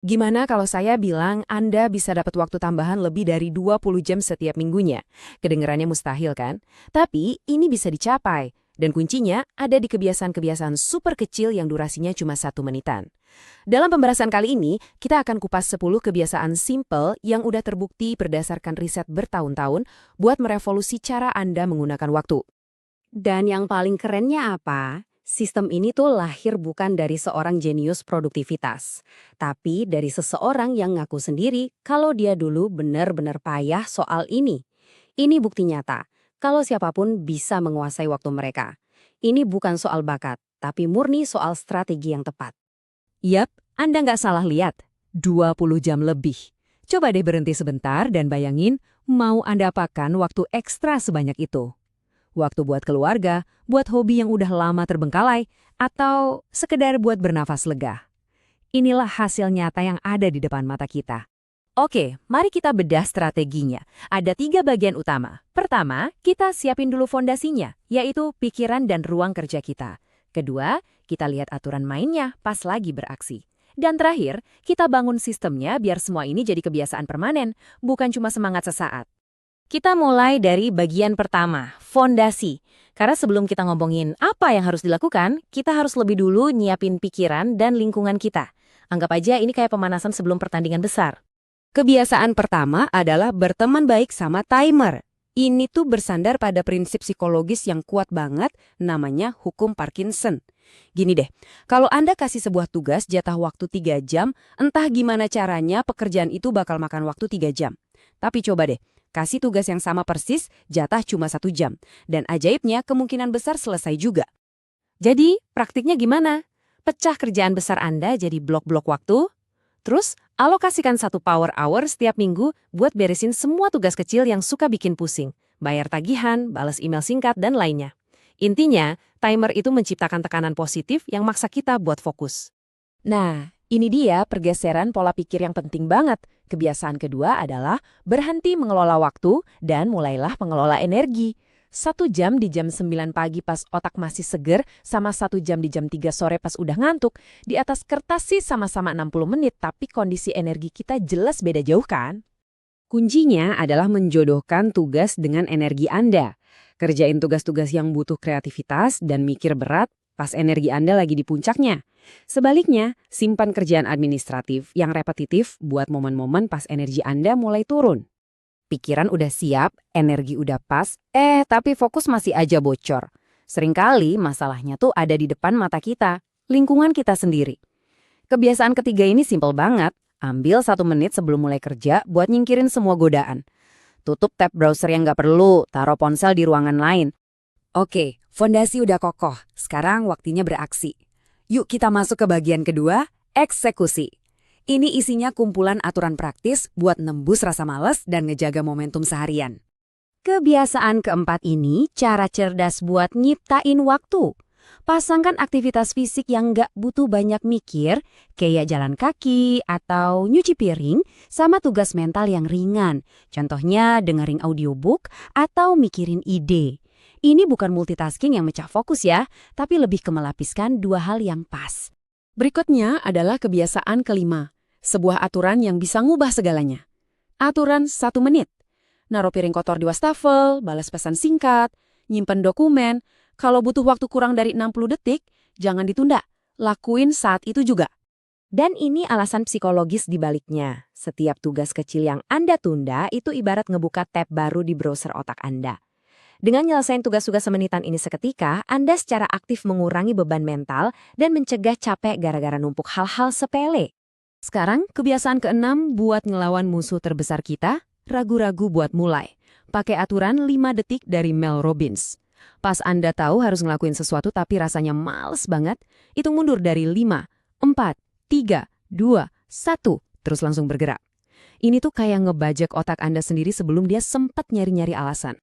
Gimana kalau saya bilang Anda bisa dapat waktu tambahan lebih dari 20 jam setiap minggunya? Kedengarannya mustahil kan? Tapi ini bisa dicapai. Dan kuncinya ada di kebiasaan-kebiasaan super kecil yang durasinya cuma 1 menitan. Dalam pembahasan kali ini, kita akan kupas 10 kebiasaan simple yang udah terbukti berdasarkan riset bertahun-tahun buat merevolusi cara Anda menggunakan waktu. Dan yang paling kerennya apa? Sistem ini tuh lahir bukan dari seorang jenius produktivitas, tapi dari seseorang yang ngaku sendiri kalau dia dulu benar-benar payah soal ini. Ini bukti nyata, kalau siapapun bisa menguasai waktu mereka. Ini bukan soal bakat, tapi murni soal strategi yang tepat. Yap, Anda nggak salah lihat. 20 jam lebih. Coba deh berhenti sebentar dan bayangin mau Anda apakan waktu ekstra sebanyak itu. Waktu buat keluarga, buat hobi yang udah lama terbengkalai, atau sekedar buat bernafas lega. Inilah hasil nyata yang ada di depan mata kita. Oke, mari kita bedah strateginya. Ada 3 bagian utama. Pertama, kita siapin dulu fondasinya, yaitu pikiran dan ruang kerja kita. Kedua, kita lihat aturan mainnya pas lagi beraksi. Dan terakhir, kita bangun sistemnya biar semua ini jadi kebiasaan permanen, bukan cuma semangat sesaat. Kita mulai dari bagian pertama, fondasi. Karena sebelum kita ngomongin apa yang harus dilakukan, kita harus lebih dulu nyiapin pikiran dan lingkungan kita. Anggap aja ini kayak pemanasan sebelum pertandingan besar. Kebiasaan pertama adalah berteman baik sama timer. Ini tuh bersandar pada prinsip psikologis yang kuat banget, namanya hukum Parkinson. Gini deh, kalau Anda kasih sebuah tugas jatah waktu 3 jam, entah gimana caranya pekerjaan itu bakal makan waktu 3 jam. Tapi coba deh, kasih tugas yang sama persis, jatah cuma 1 jam. Dan ajaibnya kemungkinan besar selesai juga. Jadi, praktiknya gimana? Pecah kerjaan besar Anda jadi blok-blok waktu. Terus, alokasikan 1 power hour setiap minggu buat beresin semua tugas kecil yang suka bikin pusing. Bayar tagihan, balas email singkat, dan lainnya. Intinya, timer itu menciptakan tekanan positif yang maksa kita buat fokus. Nah, ini dia pergeseran pola pikir yang penting banget. Kebiasaan kedua adalah berhenti mengelola waktu dan mulailah mengelola energi. 1 jam di jam 9 pagi pas otak masih seger, sama 1 jam di jam 3 sore pas udah ngantuk. Di atas kertas sih sama-sama 60 menit, tapi kondisi energi kita jelas beda jauh kan? Kuncinya adalah menjodohkan tugas dengan energi Anda. Kerjain tugas-tugas yang butuh kreativitas dan mikir berat pas energi Anda lagi di puncaknya. Sebaliknya, simpan kerjaan administratif yang repetitif buat momen-momen pas energi Anda mulai turun. Pikiran udah siap, energi udah pas, tapi fokus masih aja bocor. Seringkali masalahnya tuh ada di depan mata kita, lingkungan kita sendiri. Kebiasaan ketiga ini simpel banget. Ambil 1 menit sebelum mulai kerja buat nyingkirin semua godaan. Tutup tab browser yang nggak perlu, taruh ponsel di ruangan lain. Oke, fondasi udah kokoh. Sekarang waktunya beraksi. Yuk kita masuk ke bagian kedua, eksekusi. Ini isinya kumpulan aturan praktis buat nembus rasa malas dan ngejaga momentum seharian. Kebiasaan keempat ini cara cerdas buat nyiptain waktu. Pasangkan aktivitas fisik yang nggak butuh banyak mikir, kayak jalan kaki atau nyuci piring, sama tugas mental yang ringan. Contohnya dengerin audiobook atau mikirin ide. Ini bukan multitasking yang mecah fokus ya, tapi lebih ke melapiskan 2 hal yang pas. Berikutnya adalah kebiasaan kelima. Sebuah aturan yang bisa ngubah segalanya. Aturan 1 menit. Naruh piring kotor di wastafel, balas pesan singkat, nyimpen dokumen. Kalau butuh waktu kurang dari 60 detik, jangan ditunda. Lakuin saat itu juga. Dan ini alasan psikologis di baliknya. Setiap tugas kecil yang Anda tunda itu ibarat ngebuka tab baru di browser otak Anda. Dengan nyelesain tugas-tugas semenitan ini seketika, Anda secara aktif mengurangi beban mental dan mencegah capek gara-gara numpuk hal-hal sepele. Sekarang, kebiasaan keenam buat ngelawan musuh terbesar kita, ragu-ragu buat mulai. Pakai aturan 5 detik dari Mel Robbins. Pas Anda tahu harus ngelakuin sesuatu tapi rasanya males banget, hitung mundur dari 5, 4, 3, 2, 1, terus langsung bergerak. Ini tuh kayak ngebajak otak Anda sendiri sebelum dia sempat nyari-nyari alasan.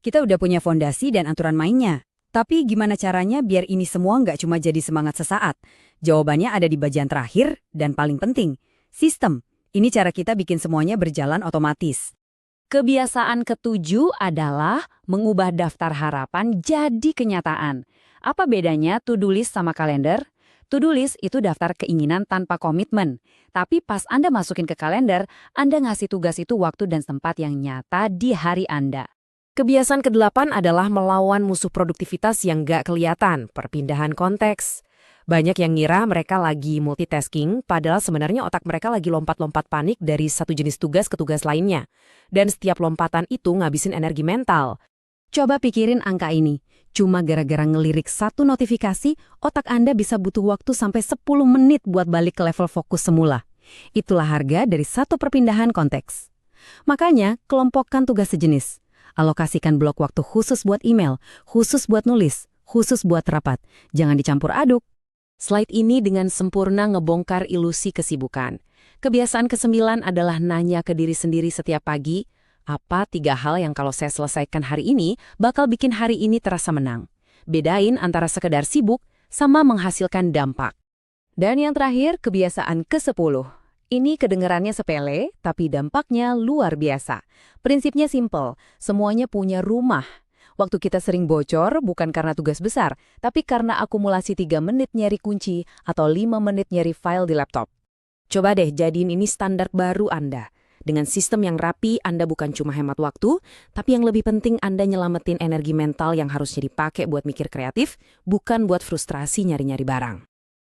Kita udah punya fondasi dan aturan mainnya. Tapi gimana caranya biar ini semua nggak cuma jadi semangat sesaat? Jawabannya ada di bagian terakhir dan paling penting, sistem. Ini cara kita bikin semuanya berjalan otomatis. Kebiasaan ketujuh adalah mengubah daftar harapan jadi kenyataan. Apa bedanya to-do list sama kalender? To-do list itu daftar keinginan tanpa komitmen. Tapi pas Anda masukin ke kalender, Anda ngasih tugas itu waktu dan tempat yang nyata di hari Anda. Kebiasaan ke-8 adalah melawan musuh produktivitas yang gak kelihatan, perpindahan konteks. Banyak yang ngira mereka lagi multitasking, padahal sebenarnya otak mereka lagi lompat-lompat panik dari satu jenis tugas ke tugas lainnya. Dan setiap lompatan itu ngabisin energi mental. Coba pikirin angka ini. Cuma gara-gara ngelirik satu notifikasi, otak Anda bisa butuh waktu sampai 10 menit buat balik ke level fokus semula. Itulah harga dari satu perpindahan konteks. Makanya, kelompokkan tugas sejenis. Alokasikan blok waktu khusus buat email, khusus buat nulis, khusus buat rapat. Jangan dicampur aduk. Slide ini dengan sempurna ngebongkar ilusi kesibukan. Kebiasaan ke-9 adalah nanya ke diri sendiri setiap pagi, apa 3 hal yang kalau saya selesaikan hari ini bakal bikin hari ini terasa menang. Bedain antara sekedar sibuk sama menghasilkan dampak. Dan yang terakhir, kebiasaan ke-10. Ini kedengarannya sepele, tapi dampaknya luar biasa. Prinsipnya simple, semuanya punya rumah. Waktu kita sering bocor bukan karena tugas besar, tapi karena akumulasi 3 menit nyari kunci atau 5 menit nyari file di laptop. Coba deh jadiin ini standar baru Anda. Dengan sistem yang rapi, Anda bukan cuma hemat waktu, tapi yang lebih penting Anda nyelamatin energi mental yang harusnya dipakai buat mikir kreatif, bukan buat frustrasi nyari-nyari barang.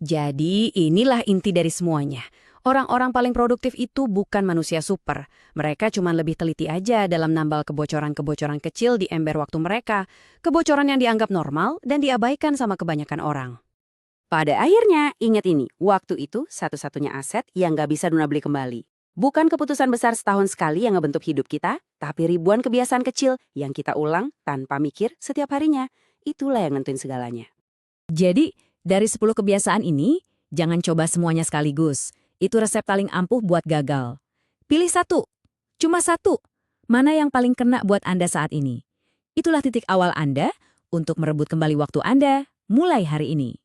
Jadi inilah inti dari semuanya. Orang-orang paling produktif itu bukan manusia super. Mereka cuma lebih teliti aja dalam nambal kebocoran-kebocoran kecil di ember waktu mereka. Kebocoran yang dianggap normal dan diabaikan sama kebanyakan orang. Pada akhirnya, ingat ini, waktu itu satu-satunya aset yang nggak bisa beli kembali. Bukan keputusan besar setahun sekali yang ngebentuk hidup kita, tapi ribuan kebiasaan kecil yang kita ulang tanpa mikir setiap harinya. Itulah yang nentuin segalanya. Jadi, dari 10 kebiasaan ini, jangan coba semuanya sekaligus. Itu resep paling ampuh buat gagal. Pilih satu, cuma satu. Mana yang paling kena buat Anda saat ini? Itulah titik awal Anda untuk merebut kembali waktu Anda mulai hari ini.